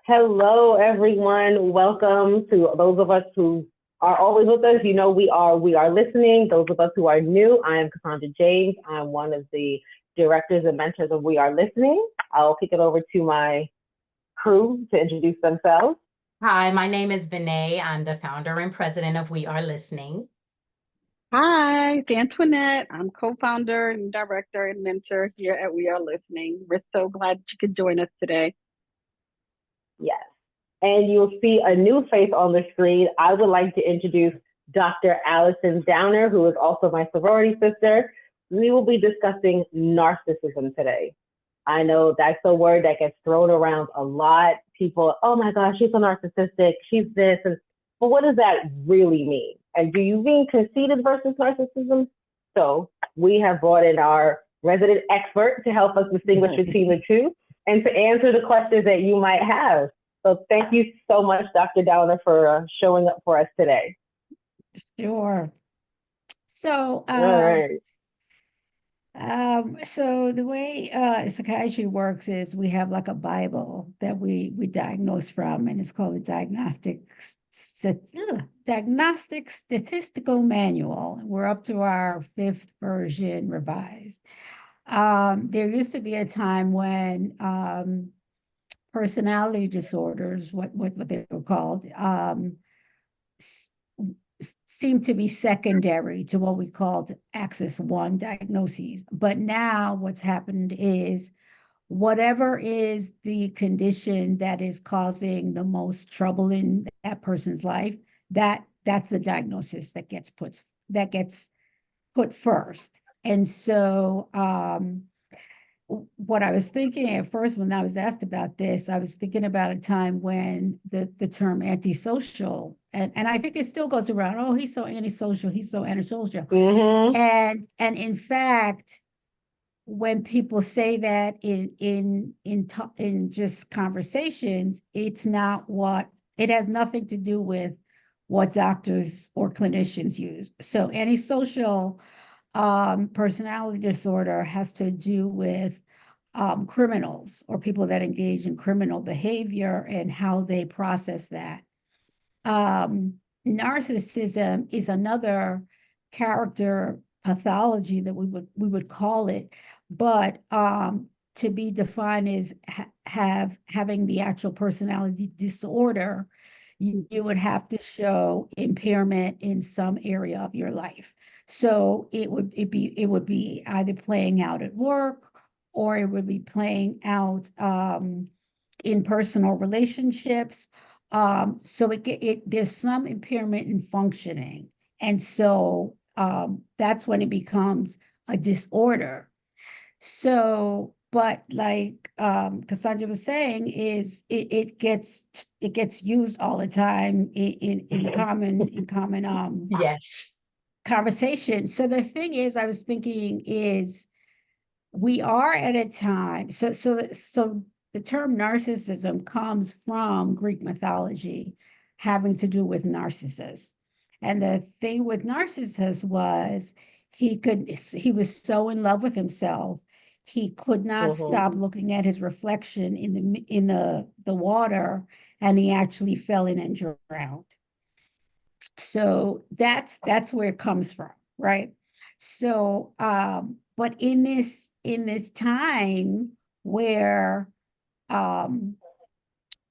Hello, everyone. Welcome to those of us who are always with us. You know, we are listening. Those of us who are new, I am Cassandra James. I'm one of the directors and mentors of We Are Listening. I'll kick it over to my crew to introduce themselves. Hi, my name is Vinay. I'm the founder and president of We Are Listening. Hi, it's Antoinette. I'm co-founder and director and mentor here at We Are Listening. We're so glad you could join us today. Yes. And you'll see a new face on the screen. I would like to introduce Dr. Allison Downer, who is also my sorority sister. We will be discussing narcissism today. I know that's a word that gets thrown around a lot. People, oh my gosh, she's so narcissistic, she's this. But what does that really mean? And do you mean conceited versus narcissism? So we have brought in our resident expert to help us distinguish between the two and to answer the questions that you might have. So thank you so much, Dr. Downer, for showing up for us today. Sure. So, All right. so the way psychiatry works is we have like a Bible that we diagnose from, and it's called the Diagnostic Statistical Manual. We're up to our 5th version revised. There used to be a time when personality disorders, what they were called, seem to be secondary to what we called Axis 1 diagnoses. But now what's happened is whatever is the condition that is causing the most trouble in that person's life, that's the diagnosis that gets put first. And so what I was thinking at first when I was asked about this, I was thinking about a time when the term antisocial, and I think it still goes around, oh, he's so antisocial, he's so antisocial. Mm-hmm. And in fact, when people say that in just conversations, it has nothing to do with what doctors or clinicians use. So antisocial personality disorder has to do with criminals or people that engage in criminal behavior and how they process that. Narcissism is another character pathology that we would call it, but to be defined as having the actual personality disorder, you would have to show impairment in some area of your life. So it would be either playing out at work, or it would be playing out in personal relationships. So there's some impairment in functioning, and so that's when it becomes a disorder. So, but like Cassandra was saying, is it gets used all the time in common Yes. conversation. So the thing is, I was thinking is we are at a time. So the term narcissism comes from Greek mythology, having to do with Narcissus. And the thing with Narcissus was he was so in love with himself, he could not stop looking at his reflection in the water, and he actually fell in and drowned. So that's where it comes from, right? So but in this time where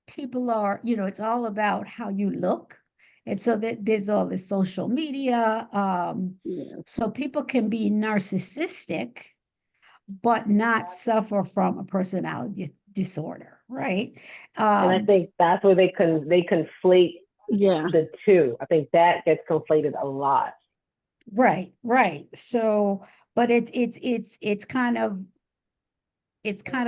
people are, it's all about how you look, and so that there's all this social media, so people can be narcissistic but not suffer from a personality disorder, right? And I think that's where they conflate the two. I think that gets conflated a lot. Right. So, but it's kind of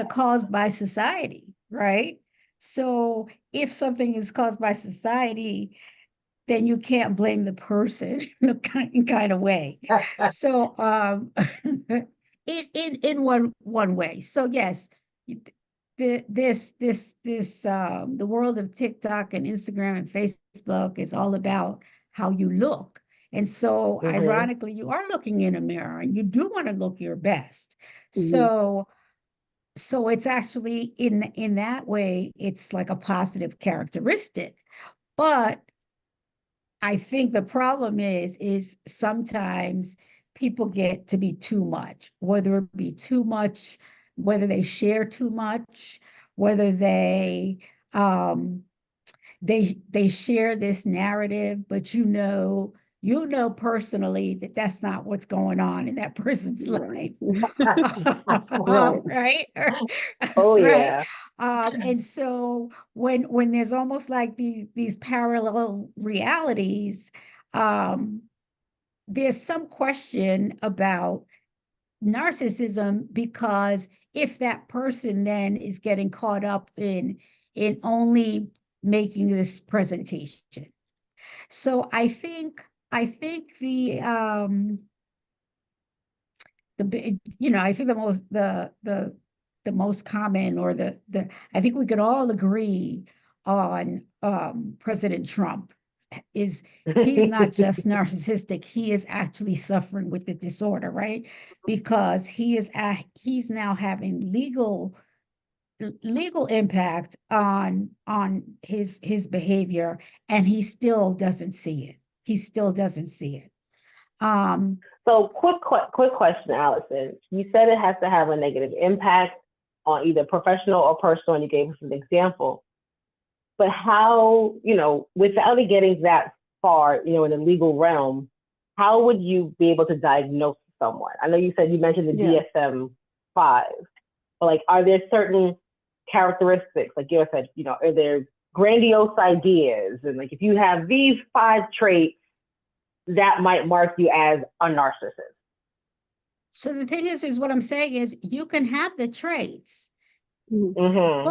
caused by society, right? So if something is caused by society, then you can't blame the person in a kind of way. So in one way. So yes, the world of TikTok and Instagram and Facebook is all about how you look. And so ironically, you are looking in a mirror and you do want to look your best. So so it's actually in that way, it's like a positive characteristic. But I think the problem is sometimes people get to be too much, whether it be too much, whether they share too much, whether they share this narrative, but you know personally that that's not what's going on in that person's life. Right. Right? Oh Right. yeah. And so when there's almost like these parallel realities, there's some question about narcissism, because if that person then is getting caught up in only making this presentation. So I think I think the most common, or the I think we could all agree on President Trump is he's not just narcissistic, he is actually suffering with the disorder, right? Because he's now having legal impact on his behavior, and he still doesn't see it. He still doesn't see it. So quick question, Allison. You said it has to have a negative impact on either professional or personal, and you gave us an example. But how, without it getting that far, in the legal realm, how would you be able to diagnose someone? I know you mentioned the Yeah. DSM-5, but like, are there certain characteristics, like you said, are there grandiose ideas, and like if you have these 5 traits, that might mark you as a narcissist? So the thing is what I'm saying is you can have the traits, Mm-hmm.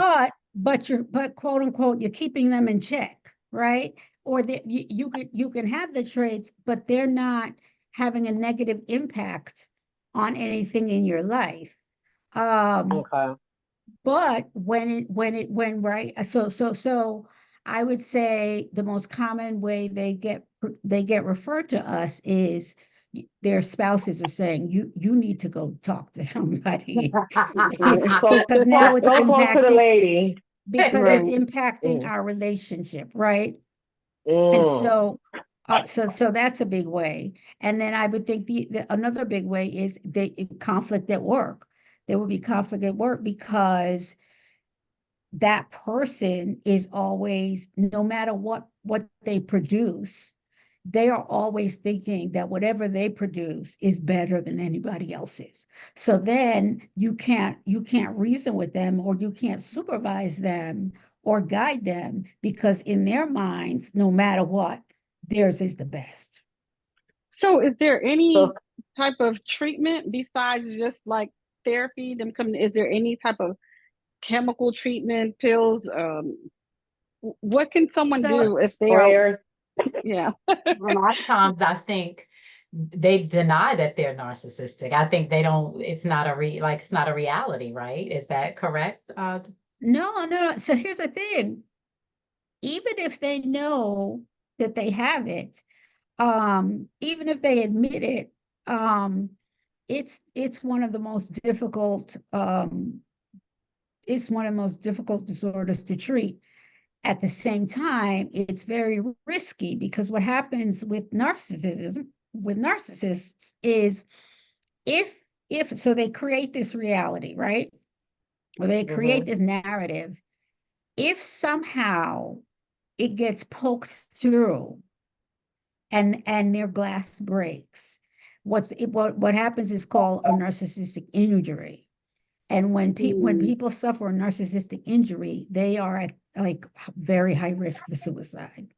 but quote unquote, you're keeping them in check, right? Or that you can have the traits, but they're not having a negative impact on anything in your life. Okay. But when right, so I would say the most common way they get referred to us is their spouses are saying you need to go talk to somebody because now it's Go talk to the impacting, lady. because Right. it's impacting Mm. our relationship, right? And Mm. so that's a big way. And then I would think another big way is the conflict at work. There will be conflict at work because that person is always, no matter what they produce, they are always thinking that whatever they produce is better than anybody else's. So then you can't reason with them, or you can't supervise them or guide them, because in their minds, no matter what, theirs is the best. So is there any So, type of treatment besides just like therapy? Is there any type of chemical treatment, pills? What can someone So do if they are, prayers. yeah. A lot of times I think they deny that they're narcissistic. I think they don't, it's not it's not a reality, right? Is that correct? no. So here's the thing. Even if they know that they have it, even if they admit it, it's one of the most difficult, it's one of the most difficult disorders to treat. At the same time, it's very risky, because what happens with narcissism, with narcissists, is if so they create this reality, right? Or they create this narrative. If somehow it gets poked through and their glass breaks, what happens is called a narcissistic injury. And when people suffer a narcissistic injury, they are at like very high risk for suicide.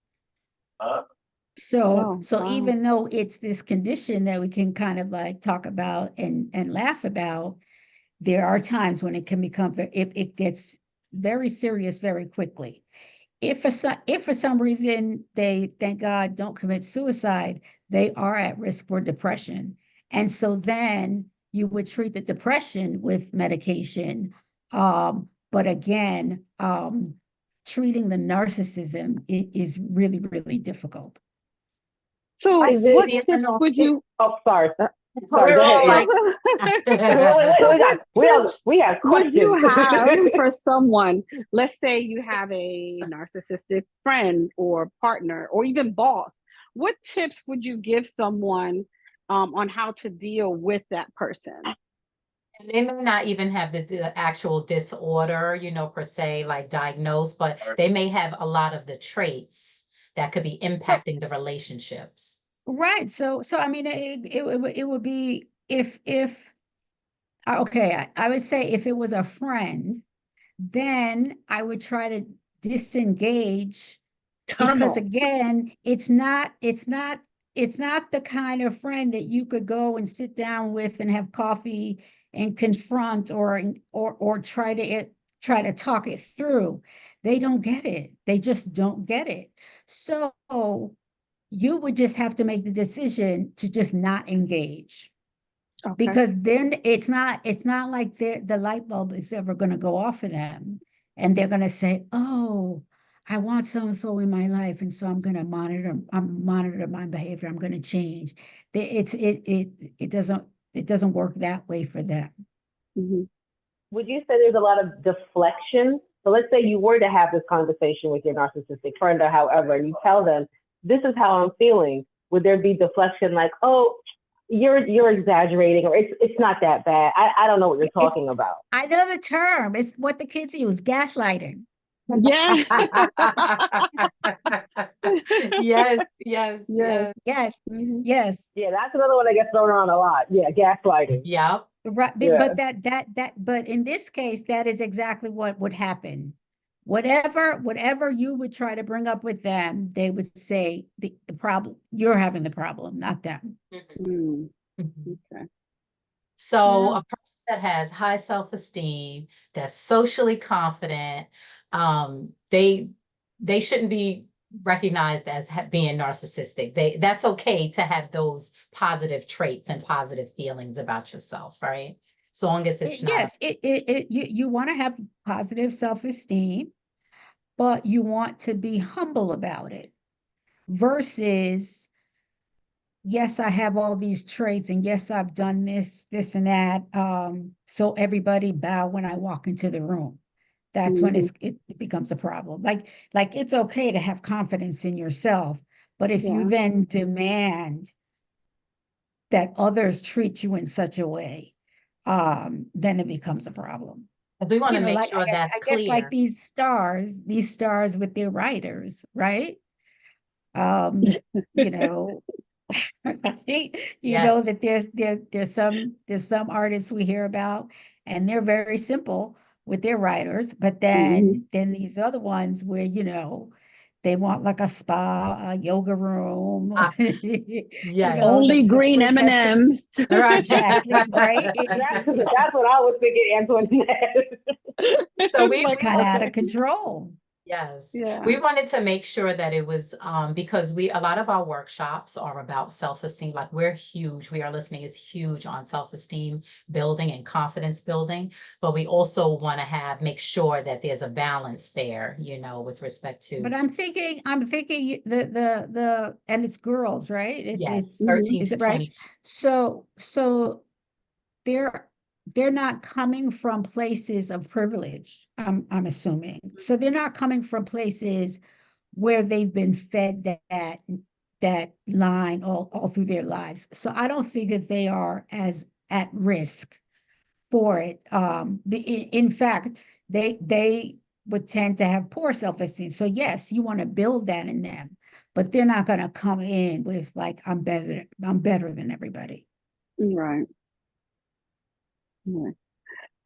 So Wow. even though it's this condition that we can kind of like talk about and laugh about, there are times when it can become, it gets very serious very quickly. If for some reason they, thank God, don't commit suicide, they are at risk for depression. And so then you would treat the depression with medication. But again, treating the narcissism is really, really difficult. So I what did. tips would you, Oh, sorry. Sorry, go ahead. Like, We have would you questions. have for someone, let's say you have a narcissistic friend or partner or even boss, what tips would you give someone on how to deal with that person? and they may not even have the actual disorder, you know, per se, like diagnosed, but they may have a lot of the traits that could be impacting the relationships. Right. So I mean, it would be if okay, I would say if it was a friend, then I would try to disengage Come because on. again, it's not the kind of friend that you could go and sit down with and have coffee and confront or try to talk it through. They don't get it. They just don't get it. So you would just have to make the decision to just not engage. Okay. Because then it's not like the light bulb is ever going to go off for them and they're going to say, oh, I want so and so in my life, and so I'm going to monitor my behavior, I'm going to change. It doesn't work that way for them. Mm-hmm. Would you say there's a lot of deflection? So let's say you were to have this conversation with your narcissistic friend or however, and you tell them, this is how I'm feeling. Would there be deflection like, oh, you're exaggerating, or it's not that bad. I don't know what you're talking about. I know the term. It's what the kids use, gaslighting. Yeah. Yes, yes, yes. Yes. Mm-hmm. Yes. Yeah, that's another one that gets thrown around a lot. Yeah, gaslighting. Yep. Right. Yeah. But but in this case, that is exactly what would happen. Whatever you would try to bring up with them, they would say the problem, you're having the problem, not them. Mm-hmm. Mhm. Okay. So Yeah. a person that has high self-esteem, that's socially confident, they shouldn't be recognized as being narcissistic. That's okay to have those positive traits and positive feelings about yourself, right? So long as it's not. Yes, you want to have positive self-esteem, but you want to be humble about it versus, yes, I have all these traits, and yes, I've done this and that. So everybody bow when I walk into the room. That's when Mm-hmm. it becomes a problem. Like it's okay to have confidence in yourself, but if you Yeah. then demand that others treat you in such a way, then it becomes a problem. We want You to know, make like sure that's I guess like clear. these stars with their writers, right? You know, right? You know that Yes. there's some artists we hear about, and they're very simple with their writers, but Mm-hmm. then these other ones where, you know, they want like a spa, a yoga room, you Yes. know, Only the green fridge has to be M&Ms. Right. exactly right. That's what I was thinking, Antoinette. So we Like, Kind of out okay. of control. Yes, Yeah. we wanted to make sure that it was because a lot of our workshops are about self-esteem. Like we're huge. We Are Listening is huge on self-esteem building and confidence building, but we also want to make sure that there's a balance there, you know, with respect to. But I'm thinking the and it's girls, right? Yes, Mhm. 13 Is to it right? 22. So they're not coming from places of privilege, I'm assuming. So they're not coming from places where they've been fed that line all through their lives. So I don't think that they are as at risk for it. In fact, they would tend to have poor self-esteem. So yes, you want to build that in them, but they're not going to come in with like, I'm better than everybody. Right. Right.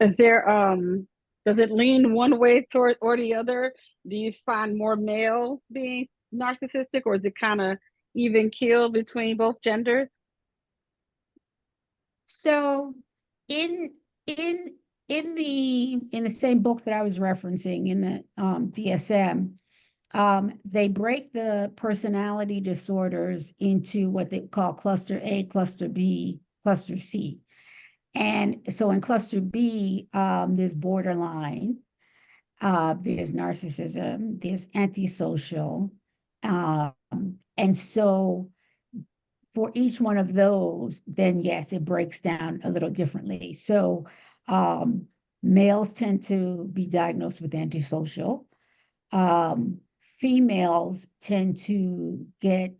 Is there does it lean one way toward or the other? Do you find more male being narcissistic, or is it kind of even keel between both genders? So in in in the same book that I was referencing in the DSM, they break the personality disorders into what they call cluster A, cluster B, cluster C. And so in cluster B, there's borderline, there's narcissism, there's antisocial. And so for each one of those, then yes, it breaks down a little differently. So males tend to be diagnosed with antisocial. Females tend to get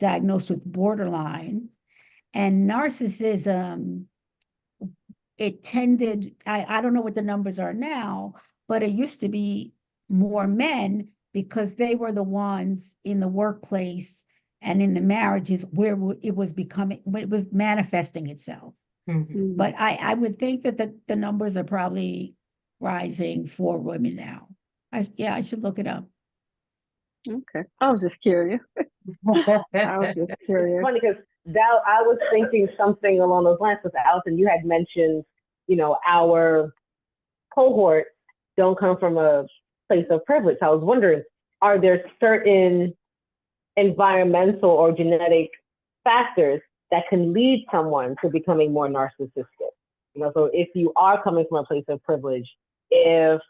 diagnosed with borderline. And narcissism, it tended, I don't know what the numbers are now, but it used to be more men because they were the ones in the workplace and in the marriages where it was manifesting itself. Mhm. But I would think that the numbers are probably rising for women now. I should look it up. Okay. I was just curious. I was just curious. Funny because I was thinking something along those lines with Allison. You had mentioned, our cohort don't come from a place of privilege. I was wondering, are there certain environmental or genetic factors that can lead someone to becoming more narcissistic? So if you are coming from a place of privilege, if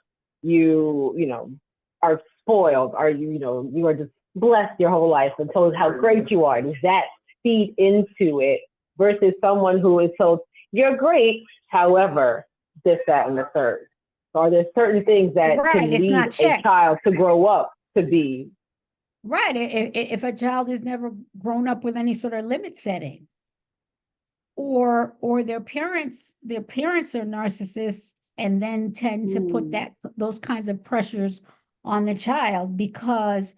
you are spoiled, are you are just blessed your whole life and told how great you are, does that feed into it versus someone who is told you're great, however, this, that, and the third? So are there certain things that can It's lead not a checked. child to grow up to be? Right. If a child has never grown up with any sort of limit setting, or their parents are narcissists and then tend to put those kinds of pressures on the child, because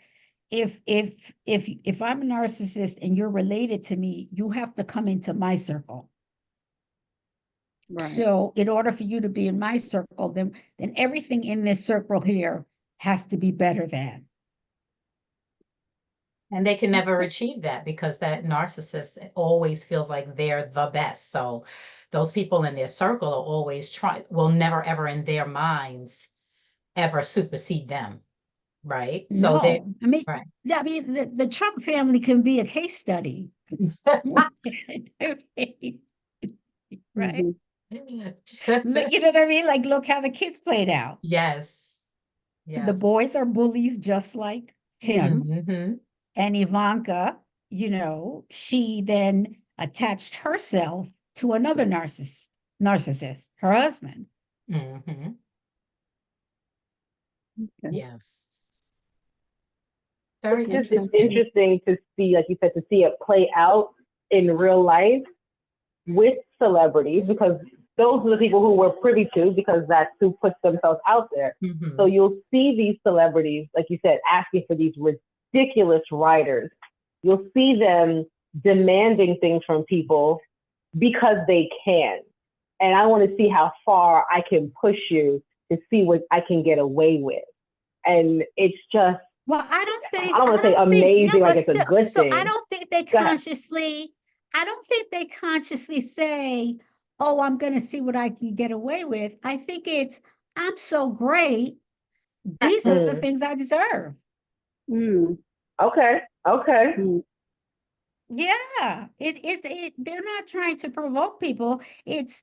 if I'm a narcissist and you're related to me, you have to come into my circle. Right. So in order for you to be in my circle, then everything in this circle here has to be better than. And they can never achieve that because that narcissist always feels like they're the best. So those people in their circle are always will never ever in their minds ever supersede them. Right. So they, No, I mean, right. yeah, I mean, the Trump family can be a case study. Right. Look, you know what I mean? Like, look how the kids played out. Yes. The Yes. boys are bullies just like him. Mm-hmm. And Ivanka, she then attached herself to another narcissist, her husband. Mm-hmm. Okay. Yes. Very It's interesting. interesting to see, like you said, to see it play out in real life with celebrities, because those are the people who we're privy to, because that's who puts themselves out there. Mm-hmm. So you'll see these celebrities, like you said, asking for these ridiculous writers. You'll see them demanding things from people because they can. And I want to see how far I can push you to see what I can get away with. And it's just, well, I don't want to say amazing, like it's a good thing. I don't think they consciously, say, oh, I'm going to see what I can get away with. I think it's, I'm so great. These are the things I deserve. Okay. Yeah, they're not trying to provoke people. It's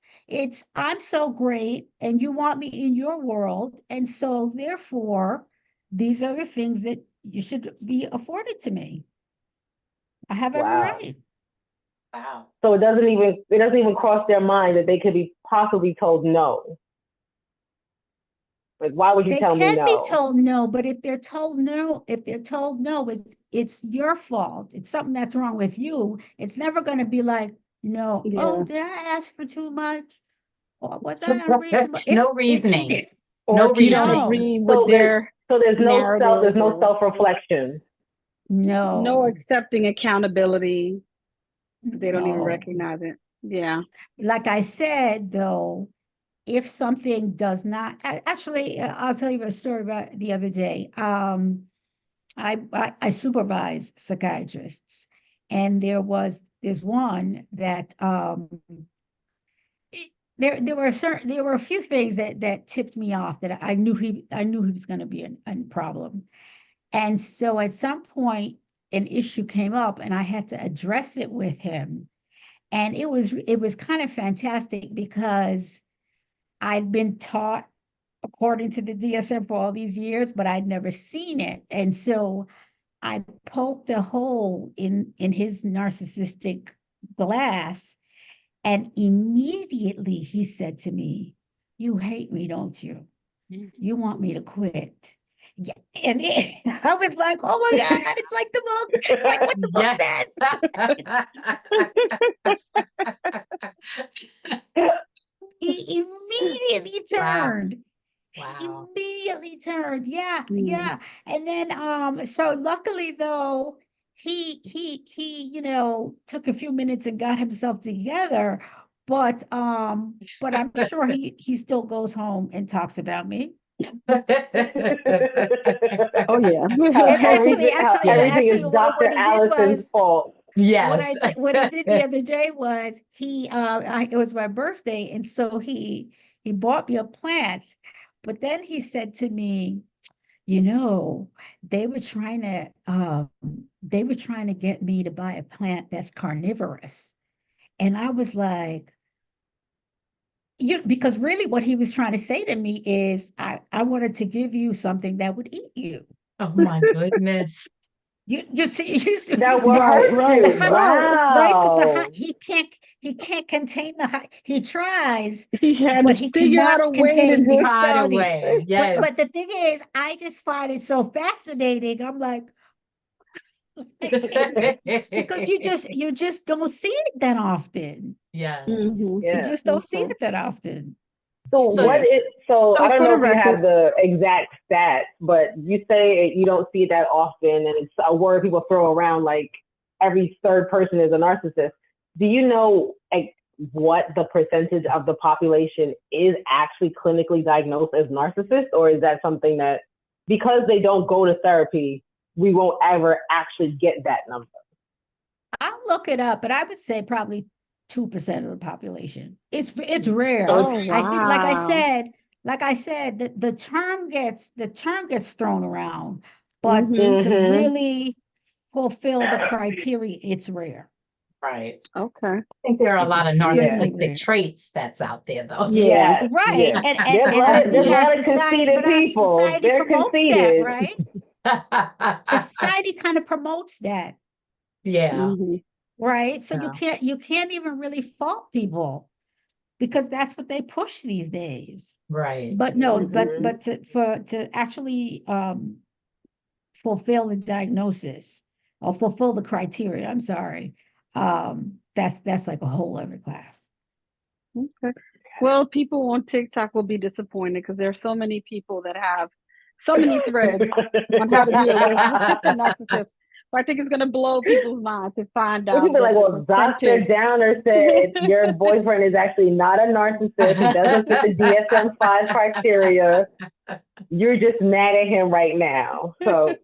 I'm so great and you want me in your world. And so therefore, these are the things that you should be afforded to me. I have every right. Wow. So it doesn't even cross their mind that they could be possibly told no. Like, why would you tell me no? They can be told no, but if they're told no, it's your fault. It's something that's wrong with you. It's never going to be like, no, oh, did I ask for too much? Or was I unreasonable? No reasoning. Or no if you don't reasoning. agree with their there's no self-reflection. no accepting accountability. They don't even No. recognize it. Yeah. Like I said, though, if something does not, actually, I'll tell you a story about the other day. I supervise psychiatrists, and there's one that there were a few things that tipped me off, that I knew he was going to be a problem. And so at some point an issue came up and I had to address it with him. And it was kind of fantastic because I'd been taught according to the DSM for all these years, but I'd never seen it. And so I poked a hole in his narcissistic glass, and immediately he said to me, "You hate me, don't you? You want me to quit." Yeah, and I was like, "Oh my God, it's like the book. It's like what the book says." He immediately turned. Wow. Immediately turned. Yeah, yeah. And then so luckily though, he took a few minutes and got himself together, but I'm sure he still goes home and talks about me. Oh yeah. And Everything is what Dr. he did Allison's was, fault. Yes. what he did the other day was it was my birthday, and so he bought me a plant, but then he said to me, they were trying to get me to buy a plant that's carnivorous. And I was like, because really what he was trying to say to me is I wanted to give you something that would eat you. Oh my goodness. You see That will hurt you. the right? So he can't contain the high. He tries, He had but to he figure out cannot a way to contain the just Right hostility. away. Yes. But the thing is, I just find it so fascinating. I'm like, because you just don't see it that often. Yes. You Yeah. just don't see it that often. So So I don't for know the if you have record, the exact stats, but you say you don't see it that often, and it's a word people throw around like every third person is a narcissist. Do you know what the percentage of the population is actually clinically diagnosed as narcissist, or is that something that because they don't go to therapy, we won't ever actually get that number? I'll look it up, but I would say probably 2% of the population. It's rare. So oh I think, wow. like I said, the term gets thrown around, but to Mm-hmm. really fulfill the criteria, it's rare. Right. Okay. I think there are a It's lot of extremely narcissistic rare. traits that's out there, though. Yeah. Yes, Right. yes. And There's and a our lot of society, conceited but our people. society They're promotes that, conceited. right? Society kind of promotes that, Yeah. Mhm. right? So Yeah. you can't even really fault people because that's what they push these days. Right. But no, Mhm. but to actually fulfill the diagnosis or fulfill the criteria, I'm sorry, that's like a whole other class. Okay. Well, people on TikTok will be disappointed because there are so many people that have so many threads on how to deal with a narcissist. So I think it's going to blow people's minds to find We could out be that like, the well, Dr. percentage. Downer said your boyfriend is actually not a narcissist. He doesn't fit the DSM-5 criteria. You're just mad at him right now. So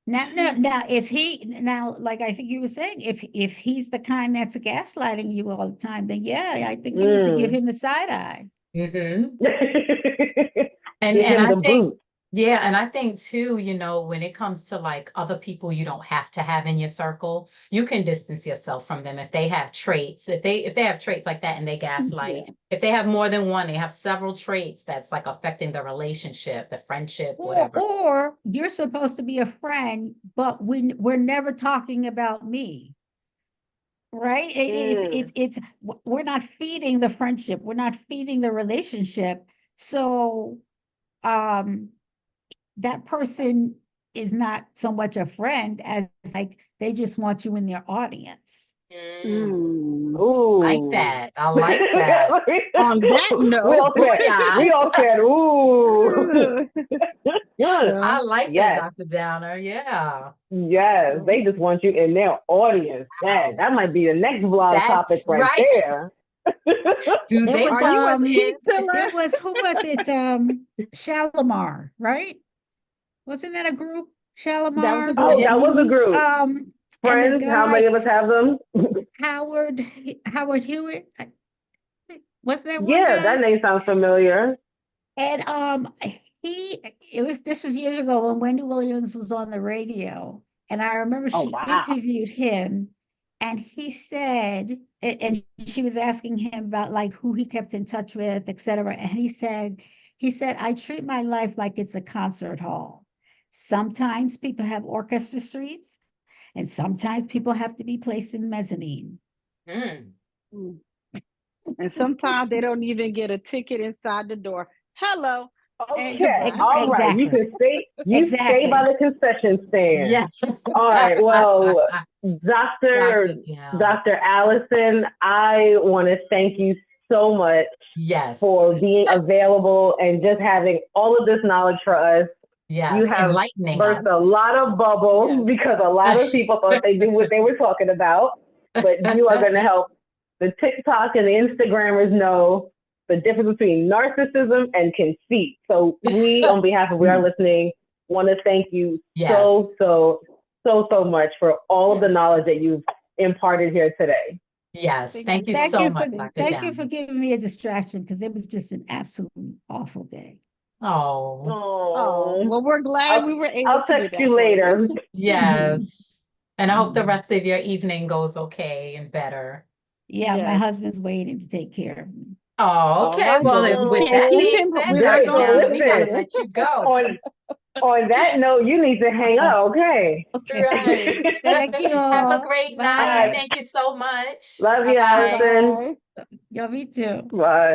Now, like I think you were saying, if he's the kind that's gaslighting you all the time, then yeah, I think you need to give him the side eye. Mm-hmm. give And him I the think, boot. yeah, and I think too, when it comes to like other people you don't have to have in your circle, you can distance yourself from them if they have traits. If they have traits like that and they gaslight, if they have more than one, they have several traits that's like affecting the relationship, the friendship, whatever. Or you're supposed to be a friend, but we're never talking about me. Right? We're not feeding the friendship, we're not feeding the relationship. So that person is not so much a friend as like they just want you in their audience. Ooh. Like that. I like that. On that note, we all said, ooh. I like that, Yes. Dr. Downer. Yeah. Yes. They just want you in their audience. That might be the next blog That's topic right right. there. Do There they was are you a want you tea in? filler? who was it? Shalimar, right? Wasn't that a group? That was a Shalimar. group. Oh, that was a group. And the Friends, how many guy of us have them? Howard Hewitt, wasn't that one Yeah, that guy? name sounds familiar. And this was years ago when Wendy Williams was on the radio, and I remember Oh, she wow. interviewed him, and he said, and she was asking him about like who he kept in touch with, etc. And he said, I treat my life like it's a concert hall. Sometimes people have orchestra suites, and sometimes people have to be placed in mezzanine. Mm. Mm. And sometimes they don't even get a ticket inside the door. Hello. And Okay, goodbye. all right. You Exactly. can stay. You stay Exactly. by the concession stand. Yes. All right. Well, Dr. Downer. Dr. Allison, I want to thank you so much Yes. for being available and just having all of this knowledge for us. Yes. You have Enlightening burst a us. lot of bubbles because a lot of people thought they knew what they were talking about, but you are going to help the TikTok and the Instagrammers know the difference between narcissism and conceit. So we, on behalf of We Are Listening, want to thank you Yes. so much for all of the knowledge that you've imparted here today. Yes. Thank you Thank so you much, for Dr. thank you Downer. for giving me a distraction, because it was just an absolutely awful day. Oh, Oh, well, we're glad we were able I'll to do text that you for later. yes. And I hope the rest of your evening goes okay and better. Yeah, my Yes. husband's waiting to take care of me. Oh, All okay. right, Well, well, with we that can't keep being him, said, we're not Dr. gonna Downer, keep we him. gotta let you go. On that note, you need to hang up. Okay. Okay. Right. Thank you Have a all. great Bye. night. Thank you so much. Love you, Bye-bye. Allison. Bye. Yeah, me too. Bye.